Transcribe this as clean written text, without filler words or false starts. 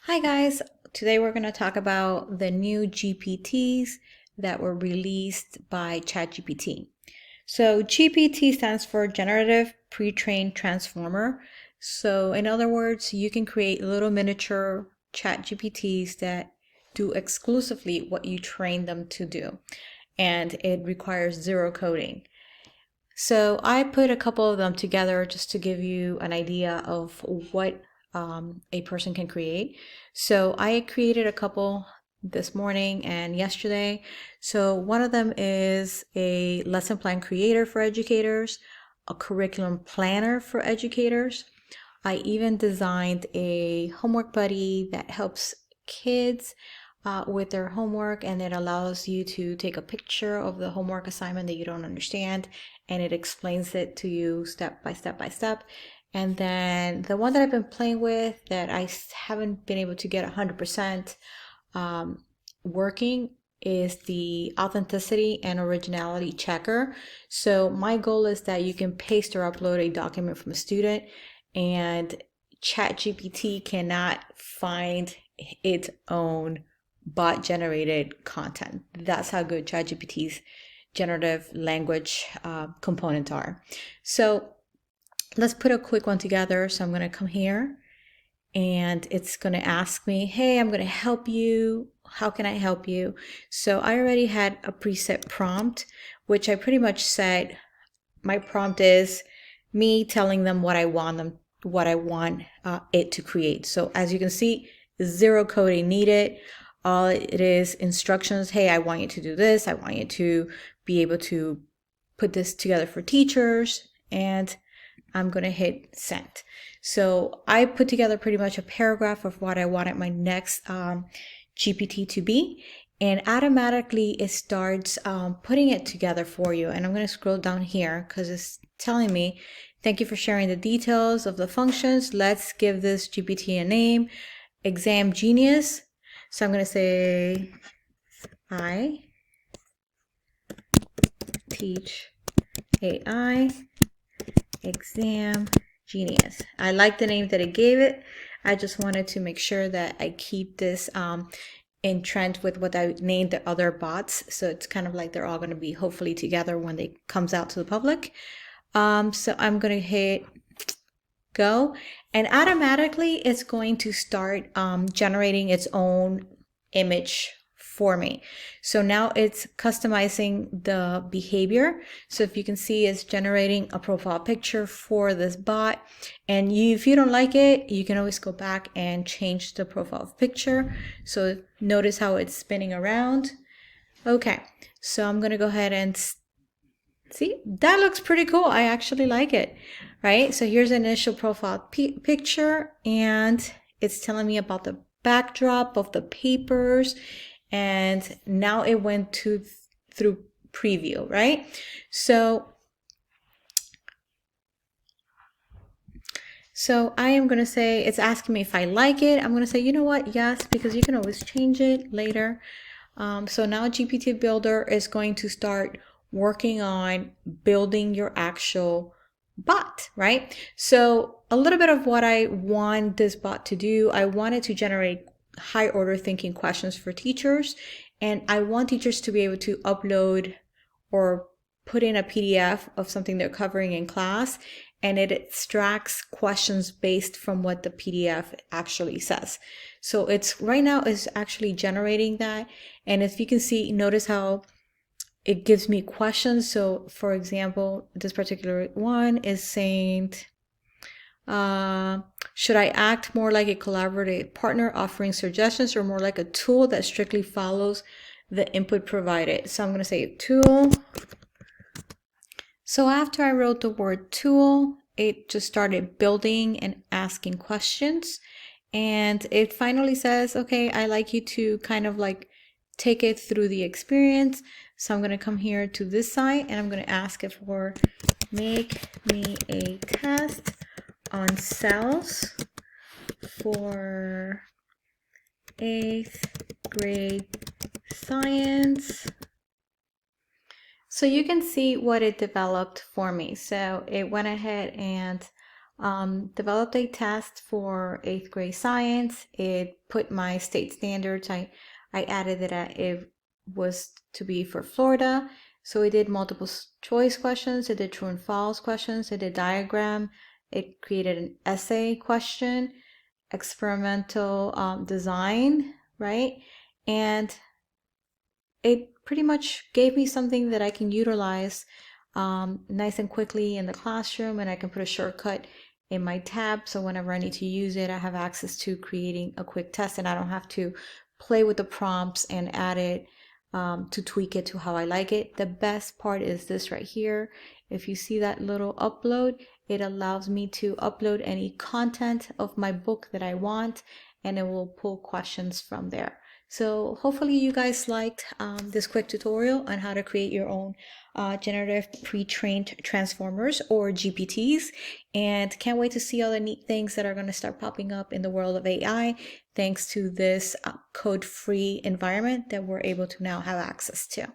Hi guys, today we're going to talk about the new GPTs that were released by ChatGPT. So GPT stands for Generative Pre-trained Transformer. So in other words, you can create little miniature ChatGPTs that do exclusively what you train them to do. And it requires zero coding. So I put a couple of them together just to give you an idea of what a person can create. So I created a couple this morning and yesterday. So one of them is a lesson plan creator for educators, a curriculum planner for educators. I even designed a homework buddy that helps kids with their homework, and it allows you to take a picture of the homework assignment that you don't understand, and it explains it to you step by step by step. And then the one that I've been playing with that I haven't been able to get 100% working is the authenticity and originality checker. So my goal is that you can paste or upload a document from a student and ChatGPT cannot find its own bot generated content. That's how good ChatGPT's generative language components are. So let's put a quick one together. So I'm going to come here and it's going to ask me, hey, I'm going to help you. How can I help you? So I already had a preset prompt, which I pretty much said my prompt is me telling them what I want it to create. So as you can see, zero coding needed. All it is instructions. Hey, I want you to do this. I want you to be able to put this together for teachers, and I'm going to hit send. So I put together pretty much a paragraph of what I wanted my next GPT to be, and automatically it starts putting it together for you. And I'm going to scroll down here because it's telling me, thank you for sharing the details of the functions. Let's give this GPT a name, Exam Genius. So I'm going to say, I teach AI Exam Genius. I like the name that it gave it. I just wanted to make sure that I keep this in trend with what I named the other bots. So it's kind of like they're all going to be hopefully together when they comes out to the public. So I'm going to hit go, and automatically it's going to start generating its own image for me. So now it's customizing the behavior. So if you can see, it's generating a profile picture for this bot. And if you don't like it, you can always go back and change the profile picture. So notice how it's spinning around. Okay, so I'm gonna go ahead and see, that looks pretty cool. I actually like it, right? So here's an initial profile picture, and it's telling me about the backdrop of the papers. And now it went through preview, right? So I am going to say, it's asking me if I like it. I'm going to say, you know what? Yes, because you can always change it later. So now GPT Builder is going to start working on building your actual bot, right? So a little bit of what I want this bot to do, I want it to generate high order thinking questions for teachers. And I want teachers to be able to upload or put in a PDF of something they're covering in class, and it extracts questions based from what the PDF actually says. So it's right now is actually generating that. And if you can see, notice how it gives me questions. So for example, this particular one is saying, should I act more like a collaborative partner offering suggestions or more like a tool that strictly follows the input provided? So I'm going to say tool. So after I wrote the word tool, it just started building and asking questions. And it finally says, okay, I like you to kind of like take it through the experience. So I'm going to come here to this side and I'm going to ask it for make me a test on cells for 8th grade science. So you can see what it developed for me. So it went ahead and Developed a test for 8th grade science. It put my state standards. I added that it was to be for Florida. So it did multiple choice questions. It did true and false questions. It did diagram. It created an essay question, experimental design, right? And it pretty much gave me something that I can utilize nice and quickly in the classroom, and I can put a shortcut in my tab, so whenever I need to use it, I have access to creating a quick test, and I don't have to play with the prompts and add it to tweak it to how I like it. The best part is this right here. If you see that little upload, it allows me to upload any content of my book that I want, and it will pull questions from there. So hopefully you guys liked this quick tutorial on how to create your own generative pre-trained transformers, or GPTs, and can't wait to see all the neat things that are going to start popping up in the world of AI thanks to this code-free environment that we're able to now have access to.